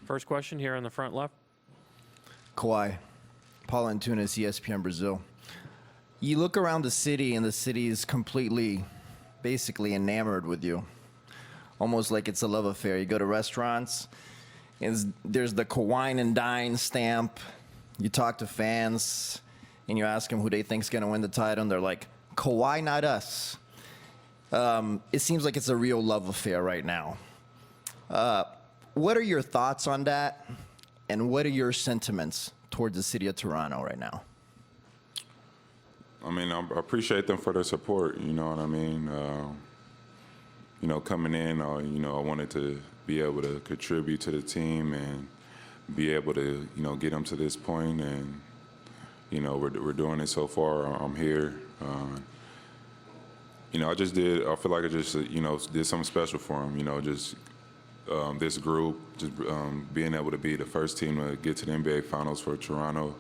First question here on the front left. Kawhi, Paul Antunes, ESPN Brazil. You look around the city, and the city is completely, basically enamored with you. Almost like it's a love affair. You go to restaurants, and there's the Kawhi and Dine stamp. You talk to fans, and you ask them who they think's going to win the title, and they're like, Kawhi, not us. It seems like it's a real love affair right now. What are your thoughts on that, and what are your sentiments towards the city of Toronto right now? I mean, I appreciate them for their support, you know what I mean? You know, coming in, you know, I wanted to be able to contribute to the team and be able to, you know, get them to this point, and, you know, we're doing it so far. I'm here. You know, I feel like I just, you know, did something special for them, you know, just this group, just being able to be the first team to get to the NBA Finals for Toronto.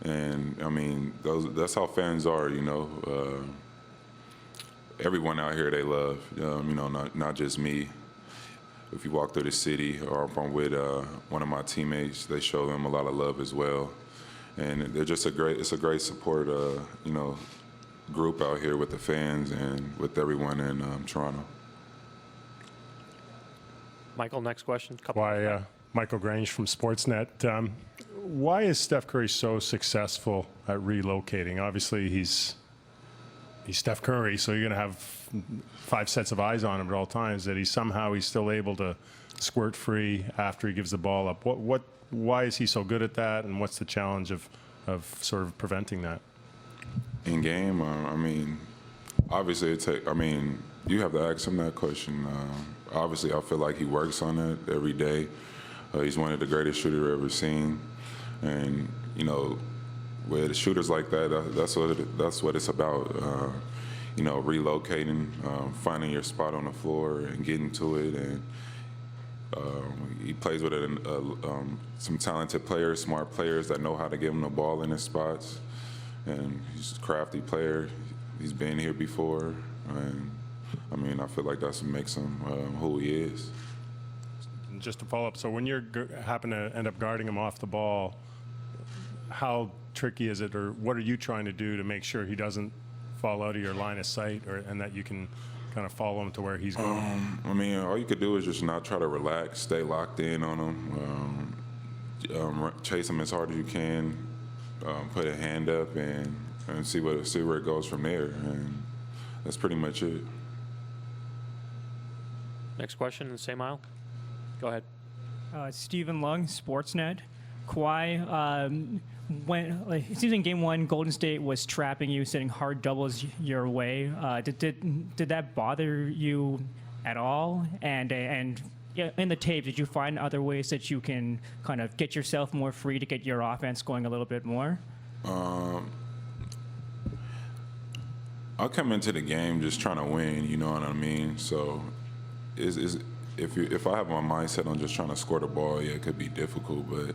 And, I mean, that's how fans are, you know. Everyone out here they love, you know, not just me. If you walk through the city or if I'm with one of my teammates, they show them a lot of love as well. And they're just it's a great support, you know, group out here with the fans and with everyone in Toronto. Michael, next question. Michael Grange from Sportsnet. Why is Steph Curry so successful at relocating? Obviously, he's Steph Curry, so you're going to have 5 sets of eyes on him at all times. That he's still able to squirt free after he gives the ball up. Why is he so good at that, and what's the challenge of sort of preventing that? In game, I mean, obviously, you have to ask him that question. Obviously, I feel like he works on it every day. He's one of the greatest shooters I've ever seen, and you know, with shooters like that, that's what it's about. You know, relocating, finding your spot on the floor, and getting to it. And he plays with some talented players, smart players that know how to give him the ball in his spots. And he's a crafty player. He's been here before, and I mean, I feel like that's what makes him who he is. Just to follow up, so when you happen to end up guarding him off the ball, how tricky is it, or what are you trying to do to make sure he doesn't fall out of your line of sight, and that you can kind of follow him to where he's going? I mean, all you could do is just not try to relax, stay locked in on him, chase him as hard as you can, put a hand up, and see where it goes from there, and that's pretty much it. Next question in the same aisle. Go ahead. Stephen Lung, Sportsnet. Kawhi, it seems in Game 1, Golden State was trapping you, sending hard doubles your way. Did that bother you at all? And yeah, in the tape, did you find other ways that you can kind of get yourself more free to get your offense going a little bit more? I come into the game just trying to win, you know what I mean? So if I have my mindset on just trying to score the ball, yeah, it could be difficult, but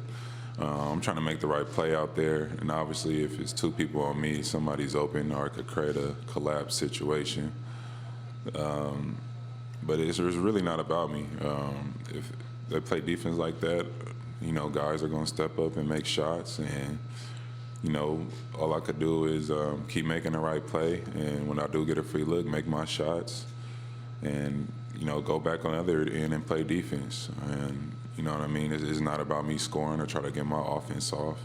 I'm trying to make the right play out there. And obviously, if it's 2 people on me, somebody's open, or I could create a collapse situation. But it's really not about me. If they play defense like that, you know, guys are going to step up and make shots. And, you know, all I could do is keep making the right play. And when I do get a free look, make my shots. And, you know, go back on the other end and play defense. And, you know what I mean? It's not about me scoring or trying to get my offense off.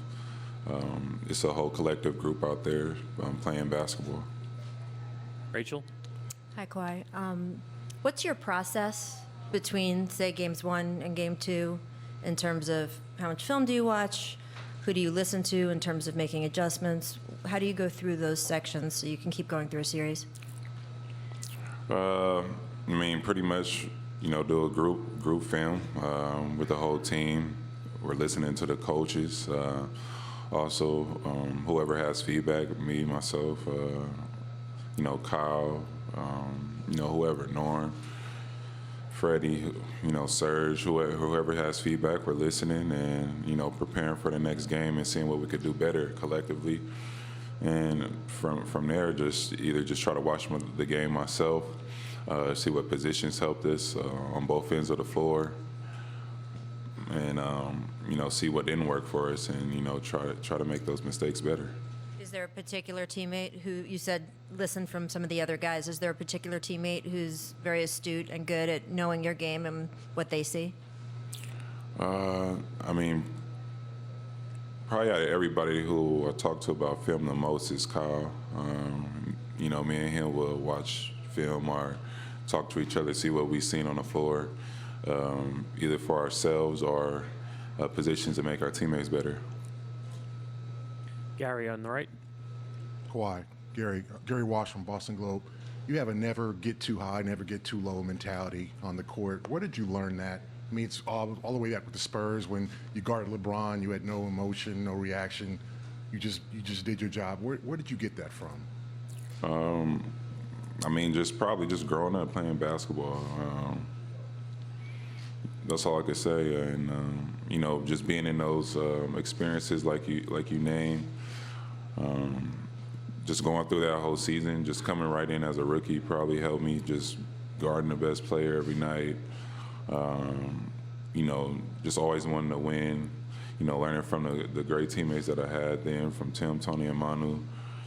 It's a whole collective group out there playing basketball. Rachel? Hi, Kawhi. What's your process between, say, Games 1 and Game 2 in terms of how much film do you watch? Who do you listen to in terms of making adjustments? How do you go through those sections so you can keep going through a series? I mean, pretty much, you know, do a group film with the whole team. We're listening to the coaches. Also, whoever has feedback, me, myself, you know, Kyle, you know, whoever, Norm, Freddie, you know, Serge, whoever has feedback, we're listening and, you know, preparing for the next game and seeing what we could do better collectively. And from there, just try to watch the game myself, see what positions helped us on both ends of the floor, and see what didn't work for us, and try to make those mistakes better. Is there a particular teammate who you said listen from some of the other guys? Is there a particular teammate who's very astute and good at knowing your game and what they see? Probably out of everybody who I talk to about film the most is Kyle. Me and him will watch film or talk to each other, see what we've seen on the floor, either for ourselves or positions to make our teammates better. Gary on the right. Kawhi, Gary Walsh from Boston Globe. You have a never get too high, never get too low mentality on the court. Where did you learn that? I mean, it's all the way back with the Spurs when you guarded LeBron. You had no emotion, no reaction. You just did your job. Where did you get that from? Probably just growing up playing basketball. That's all I could say. And just being in those experiences like you named. Just going through that whole season, just coming right in as a rookie probably helped me just guarding the best player every night. Just always wanting to win. Learning from the great teammates that I had then, from Tim, Tony, and Manu,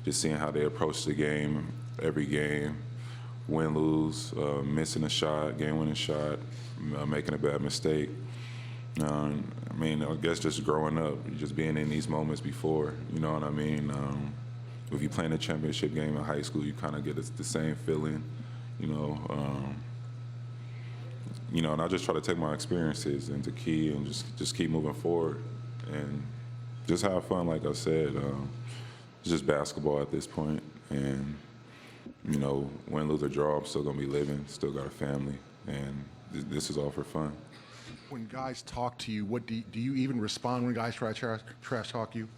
just seeing how they approach the game, every game, win, lose, missing a shot, game-winning shot, making a bad mistake. I guess just growing up, just being in these moments before, you know what I mean? If you play in a championship game in high school, you kind of get the same feeling, and I just try to take my experiences into key and just keep moving forward and just have fun, like I said. It's just basketball at this point, and, win, lose, or draw, I'm still going to be living, still got a family, and this is all for fun. When guys talk to you, what do you even respond when guys try to trash talk you?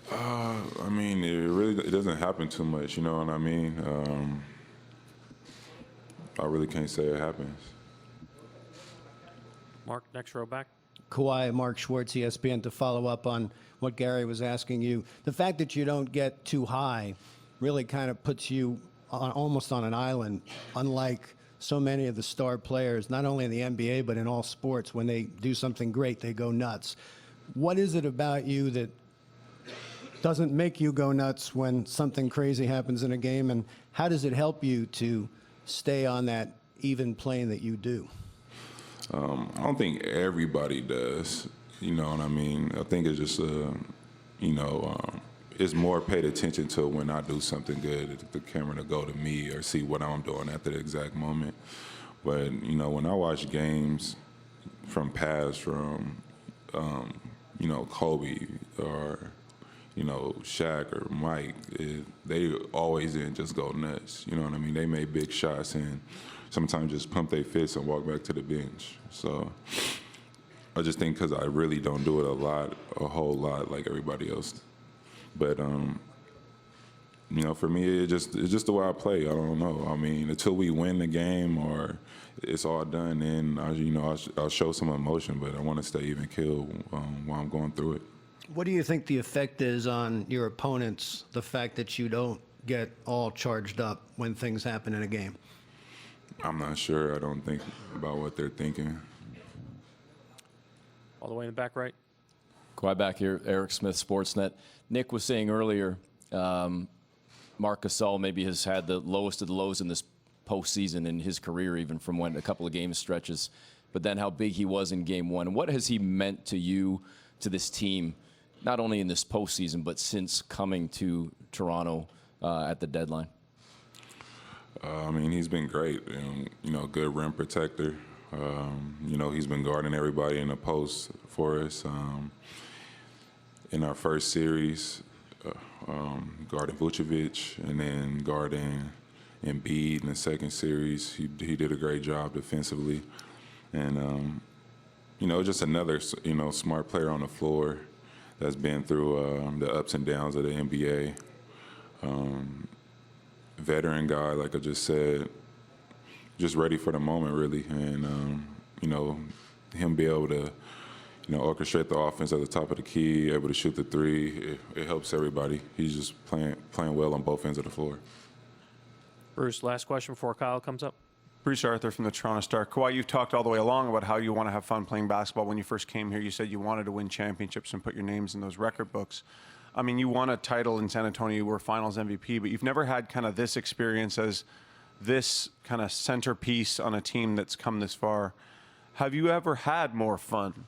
It doesn't happen too much, you know what I mean? I really can't say it happens. Marc, next row back. Kawhi, Marc Schwartz, ESPN, to follow up on what Gary was asking you. The fact that you don't get too high really kind of puts you almost on an island, unlike so many of the star players, not only in the NBA, but in all sports. When they do something great, they go nuts. What is it about you that doesn't make you go nuts when something crazy happens in a game, and how does it help you to stay on that even plane that you do? I don't think everybody does, you know what I mean? I think it's just, it's more paid attention to when I do something good, the camera to go to me or see what I'm doing at the exact moment. But, when I watch games from Kobe or, Shaq or Mike, they always just go nuts, you know what I mean? They make big shots and sometimes just pump their fists and walk back to the bench. So I just think because I really don't do it a whole lot like everybody else. But, for me, it's just the way I play. I don't know. Until we win the game or it's all done, then, I'll show some emotion, but I want to stay even-keel while I'm going through it. What do you think the effect is on your opponents, the fact that you don't get all charged up when things happen in a game? I'm not sure. I don't think about what they're thinking. All the way in the back right. Kawhi back here, Eric Smith, Sportsnet. Nick was saying earlier, Marc Gasol maybe has had the lowest of the lows in this postseason in his career, even from when a couple of game stretches, but then how big he was in game one. What has he meant to you, to this team, not only in this postseason, but since coming to Toronto at the deadline? He's been great, good rim protector. He's been guarding everybody in the post for us. In our first series, guarding Vucevic, and then guarding Embiid in the second series. He did a great job defensively. And, just another, smart player on the floor that's been through the ups and downs of the NBA. Veteran guy, like I just said, just ready for the moment, really. And, him be able to, orchestrate the offense at the top of the key, able to shoot the three, it helps everybody. He's just playing well on both ends of the floor. Bruce, last question before Kyle comes up. Bruce Arthur from the Toronto Star. Kawhi, you've talked all the way along about how you want to have fun playing basketball. When you first came here, you said you wanted to win championships and put your names in those record books. I mean, you won a title in San Antonio, you were finals MVP, but you've never had kind of this experience as this kind of centerpiece on a team that's come this far. Have you ever had more fun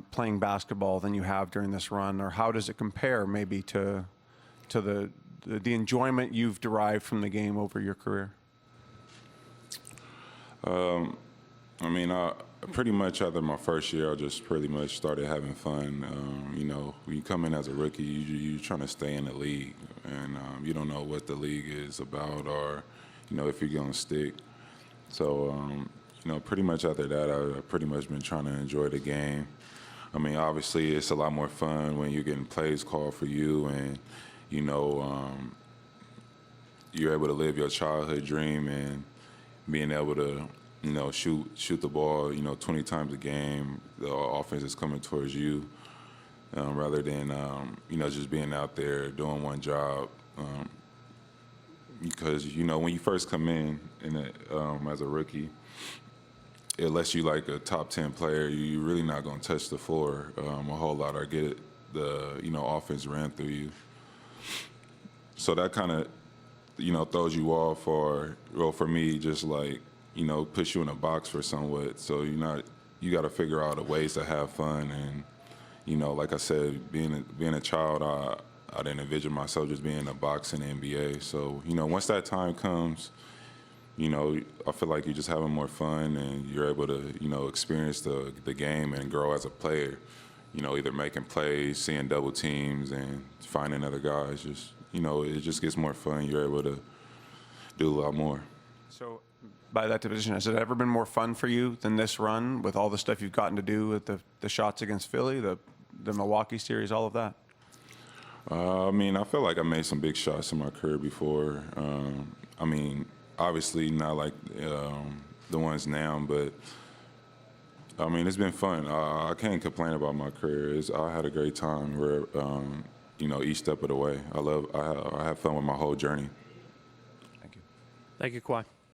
playing basketball than you have during this run, or how does it compare maybe to the enjoyment you've derived from the game over your career? I mean, pretty much after my first year, I just pretty much started having fun. You know, when you come in as a rookie, you're trying to stay in the league, and you don't know what the league is about or, you know, if you're going to stick. So, you know, pretty much after that, I've pretty much been trying to enjoy the game. I mean, obviously, it's a lot more fun when you're getting plays called for you and, you know, you're able to live your childhood dream and being able to, you know, shoot the ball, you know, 20 times a game. The offense is coming towards you rather than, you know, just being out there doing one job. Because, you know, when you first come in as a rookie, unless you like a top 10 player, you're really not going to touch the floor a whole lot or get the, you know, offense ran through you. So that kind of, you know, throws you off, or, well, for me, just like, you know, puts you in a box for somewhat. So you got to figure out ways to have fun. And, you know, like I said, being a child, I didn't envision myself just being in a box in the NBA. So, you know, once that time comes, you know, I feel like you're just having more fun and you're able to, you know, experience the game and grow as a player. You know, either making plays, seeing double teams, and finding other guys. Just, you know, it just gets more fun. You're able to do a lot more. So, by that division, has it ever been more fun for you than this run with all the stuff you've gotten to do with the shots against Philly, the Milwaukee series, all of that? I mean, I feel like I made some big shots in my career before. I mean, obviously not like the ones now, but I mean, it's been fun. I can't complain about my career. I had a great time where, you know, each step of the way. I have fun with my whole journey. Thank you. Thank you, Kawhi.